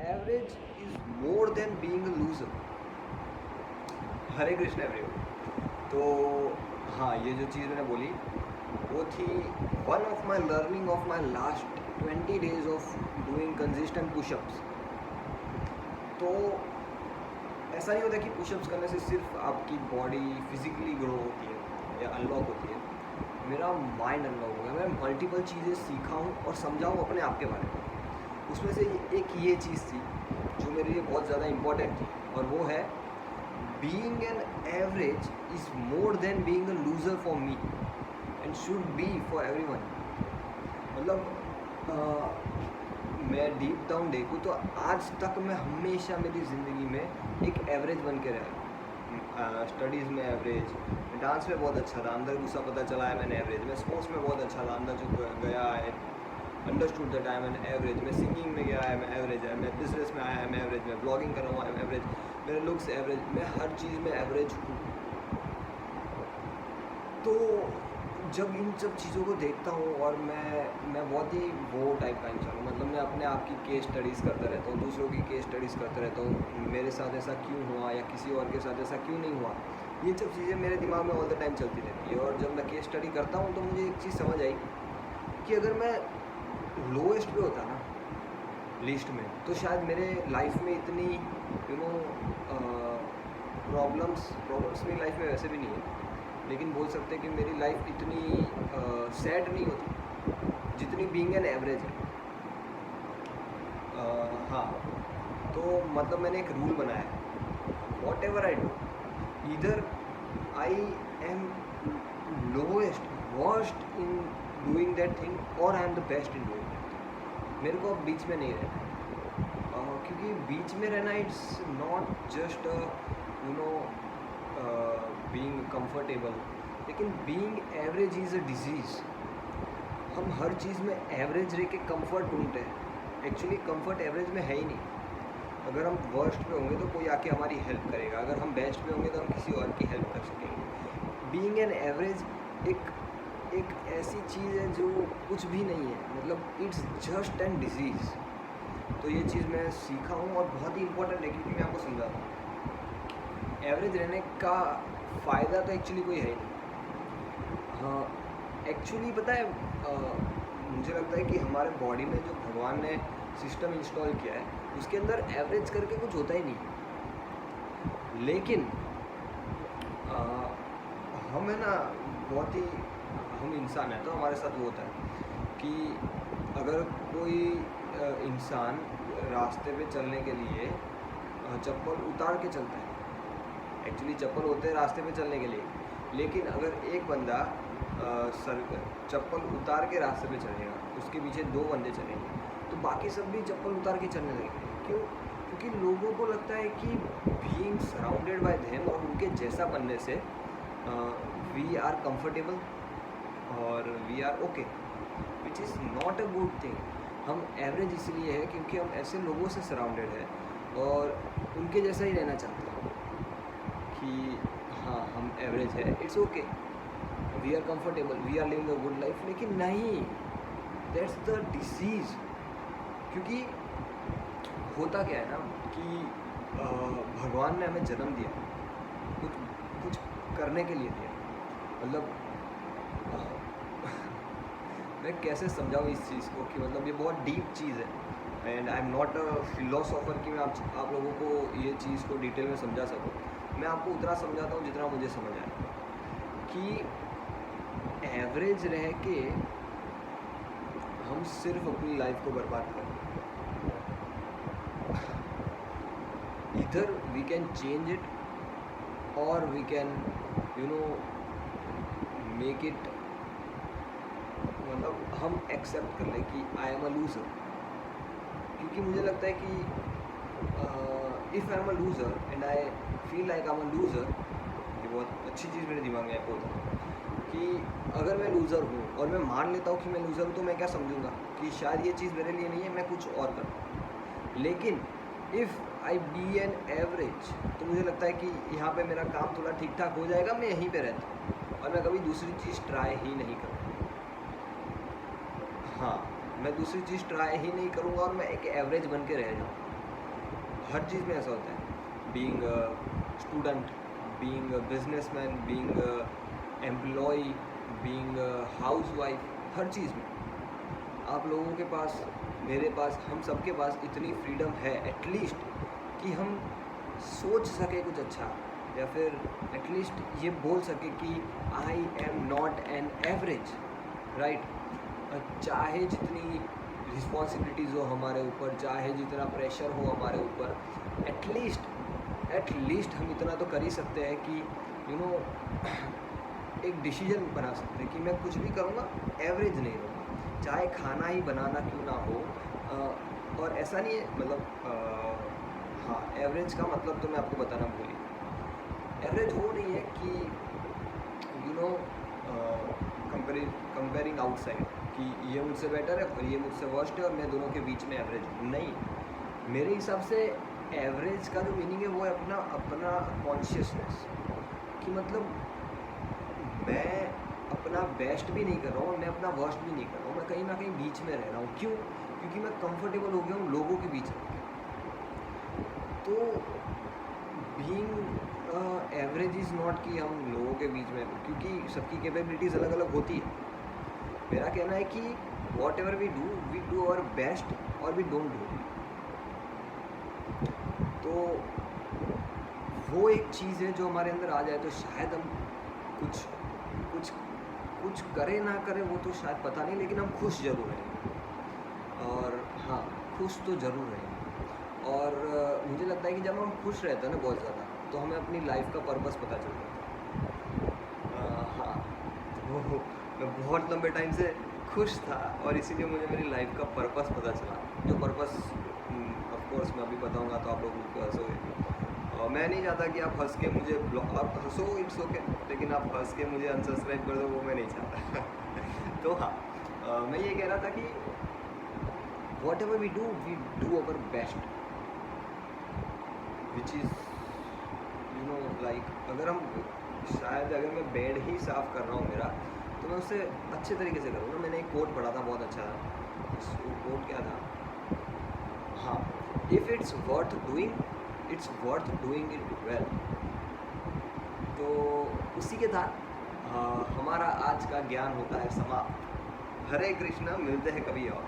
Average is more than being a loser. Hare Krishna everyone. तो हाँ, ये जो चीज़ मैंने बोली वो थी one of my learning of my last 20 days of doing consistent pushups. तो ऐसा नहीं होता कि पुशअप्स करने से सिर्फ आपकी बॉडी फिजिकली ग्रो होती है या अनलॉक होती है। मेरा माइंड अनलॉक हो गया, मैं मल्टीपल चीज़ें सीखा हूँ और समझा हूँ अपने आप के बारे में। उसमें से एक ये चीज़ थी जो मेरे लिए बहुत ज़्यादा इम्पोर्टेंट थी, और वो है being an average is more than being a loser for me and should be for everyone. मतलब मैं डीप डाउन देखूँ तो आज तक मैं हमेशा मेरी ज़िंदगी में एक एवरेज बन के रहा। स्टडीज़ में एवरेज, डांस में बहुत अच्छा था, अंदर गुस्सा पता चला है मैंने एवरेज में, स्पोर्ट्स में बहुत अच्छा था, अंदर जो गया है understood that I am an average, मैं सिंगिंग में गया है मैं एवरेज है, मैं बिजनेस में आया है मैं एवरेज, में ब्लॉगिंग कर रहा हूँ एवरेज, मेरे लुक्स एवरेज, मैं हर चीज़ में एवरेज हूँ। तो जब इन सब चीज़ों को देखता हूँ और मैं बहुत ही वो टाइप का इंसान हूँ, मतलब मैं अपने आप की केस स्टडीज़ करता रहता हूँ, दूसरों की केस स्टडीज़ करता रहता हूँ, मेरे साथ ऐसा क्यों हुआ या किसी और के साथ ऐसा क्यों नहीं हुआ, ये सब चीज़ें मेरे दिमाग में ऑल द टाइम चलती रहती है। और जब मैं केस स्टडी करता हूँ तो मुझे एक चीज़ समझ आई कि अगर मैं लोएस्ट पे होता ना लिस्ट में, तो शायद मेरे लाइफ में इतनी प्रॉब्लम्स मेरी लाइफ में वैसे भी नहीं है, लेकिन बोल सकते हैं कि मेरी लाइफ इतनी सैड नहीं होती जितनी बीइंग एन एवरेज है। हाँ, तो मतलब मैंने एक रूल बनाया है, whatever I do, either I am lowest worst in doing that thing or I am the best in doing that thing. मेरे को अब बीच में नहीं रहना है, क्योंकि बीच में रहना it's not just being comfortable, लेकिन being average is a disease. हम हर चीज़ में एवरेज रह के कम्फर्ट ढूंढते हैं, एक्चुअली कंफर्ट एवरेज में है ही नहीं। अगर हम वर्स्ट पे होंगे तो कोई आके हमारी हेल्प करेगा, अगर हम बेस्ट पे होंगे तो हम किसी और की हेल्प कर सकेंगे। बीइंग एन एवरेज एक ऐसी चीज़ है जो कुछ भी नहीं है, मतलब इट्स जस्ट एन डिजीज़। तो ये चीज़ मैं सीखा हूँ और बहुत ही इंपॉर्टेंट है, क्योंकि मैं आपको समझाता हूँ एवरेज रहने का फ़ायदा तो एक्चुअली कोई है ही नहीं। हाँ, एक्चुअली पता है, मुझे लगता है कि हमारे बॉडी में जो भगवान ने सिस्टम इंस्टॉल किया है उसके अंदर एवरेज करके कुछ होता ही नहीं। लेकिन हम है ना बहुत ही, हम इंसान हैं तो हमारे साथ वो होता है कि अगर कोई इंसान रास्ते पे चलने के लिए चप्पल उतार के चलता है, एक्चुअली चप्पल होते हैं रास्ते पे चलने के लिए, लेकिन अगर एक बंदा चप्पल उतार के रास्ते पे चलेगा, उसके पीछे 2 बंदे चलेंगे, तो बाकी सब भी चप्पल उतार के चलने लगेंगे। क्यों? क्योंकि लोगों को लगता है कि बीइंग सराउंडेड बाय देम और उनके जैसा बनने से वी आर कंफर्टेबल और we are okay, which is not a good thing. हम एवरेज इसलिए है क्योंकि हम ऐसे लोगों से सराउंडेड है और उनके जैसा ही रहना चाहते हैं कि हाँ हम एवरेज है, it's okay, we are comfortable, we are living a good life. लेकिन नहीं, दैट्स द डिसीज़। क्योंकि होता क्या है ना कि भगवान ने हमें जन्म दिया, कुछ करने के लिए दिया, मतलब मैं कैसे समझाऊँ इस चीज़ को कि मतलब ये बहुत डीप चीज़ है and I am not a philosopher कि मैं आप लोगों को ये चीज़ को डिटेल में समझा सकूँ। मैं आपको उतना समझाता हूँ जितना मुझे समझ आया कि एवरेज रह के हम सिर्फ अपनी लाइफ को बर्बाद कर रहे हैं। इधर वी कैन चेंज इट और वी कैन मेक इट, मतलब हम एक्सेप्ट कर लें कि आई एम अ लूज़र। क्योंकि मुझे लगता है कि if I am a loser and I feel like I am a loser, ये बहुत अच्छी चीज़ मेरे दिमाग में होता है कि अगर मैं लूज़र हूँ और मैं मान लेता हूँ कि मैं लूज़र हूँ, तो मैं क्या समझूंगा कि शायद ये चीज़ मेरे लिए नहीं है, मैं कुछ और करूँ। लेकिन if I be an average, तो मुझे लगता है कि यहाँ पे मेरा काम थोड़ा ठीक ठाक हो जाएगा, मैं यहीं पे रहता हूँ और मैं कभी दूसरी चीज़ ट्राई ही नहीं करूँगा। हाँ, मैं दूसरी चीज़ ट्राई ही नहीं करूँगा और मैं एक एवरेज बन के रह जाऊँ। हर चीज़ में ऐसा होता है, being student, being businessman, being employ, being housewife, हर चीज़ में आप लोगों के पास, मेरे पास, हम सबके पास इतनी फ्रीडम है एटलीस्ट कि हम सोच सके कुछ अच्छा, या फिर एटलीस्ट ये बोल सके कि I am not an average, right. चाहे जितनी रिस्पॉन्सिबिलिटीज़ हो हमारे ऊपर, चाहे जितना प्रेशर हो हमारे ऊपर, एटलीस्ट हम इतना तो कर ही सकते हैं कि यू नो एक डिसीजन बना सकते हैं कि मैं कुछ भी करूँगा एवरेज नहीं रहूँगा, चाहे खाना ही बनाना क्यों ना हो। और ऐसा नहीं है, मतलब हाँ, एवरेज का मतलब तो मैं आपको बताना भूली, एवरेज वो नहीं है कि यू नो कंपेयरिंग आउटसाइड कि ये मुझसे बेटर है और ये मुझसे वर्स्ट है और मैं दोनों के बीच में एवरेज हूँ, नहीं। मेरे हिसाब से एवरेज का जो मीनिंग है वो है अपना कॉन्शियसनेस, कि मतलब मैं अपना बेस्ट भी नहीं कर रहा हूँ, मैं अपना वर्स्ट भी नहीं कर रहा हूँ, मैं कहीं ना कहीं बीच में रह रहा हूँ। क्यों? क्योंकि मैं कंफर्टेबल हो गया हूँ लोगों के बीच में। तो बीइंग एवरेज इज़ नॉट कि हम लोगों के बीच में, क्योंकि सबकी कैपेबिलिटीज़ अलग अलग होती है। मेरा कहना है कि whatever we do our best और वी डोंट डू। तो वो एक चीज़ है जो हमारे अंदर आ जाए तो शायद हम कुछ कुछ कुछ करें ना करें वो तो शायद पता नहीं, लेकिन हम खुश ज़रूर रहेंगे। और हाँ, खुश तो ज़रूर रहेंगे। और मुझे लगता है कि जब हम खुश रहते हैं ना बहुत ज़्यादा, तो हमें अपनी लाइफ का पर्पस पता चल जाता है। हाँ, तो मैं बहुत लंबे टाइम से खुश था और इसीलिए मुझे मेरी लाइफ का पर्पस पता चला, जो पर्पस ऑफ कोर्स मैं अभी बताऊंगा तो आप लोग मुझ पर हंसोगे। और मैं नहीं चाहता कि आप हंस के मुझे आप हंसो, इट्स ओके, लेकिन आप हंस के मुझे अनसब्सक्राइब कर दो, वो मैं नहीं चाहता। तो हाँ, मैं ये कह रहा था कि whatever we do our best, which is you know like, अगर मैं बेड ही साफ़ कर रहा हूँ मेरा, तो मैं उसे अच्छे तरीके से करूँगा। मैंने एक कोट पढ़ा था बहुत अच्छा, वो कोट क्या था, हाँ, if it's worth doing it well. तो उसी के साथ हमारा आज का ज्ञान होता है समाप्त। हरे कृष्णा, मिलते हैं कभी और।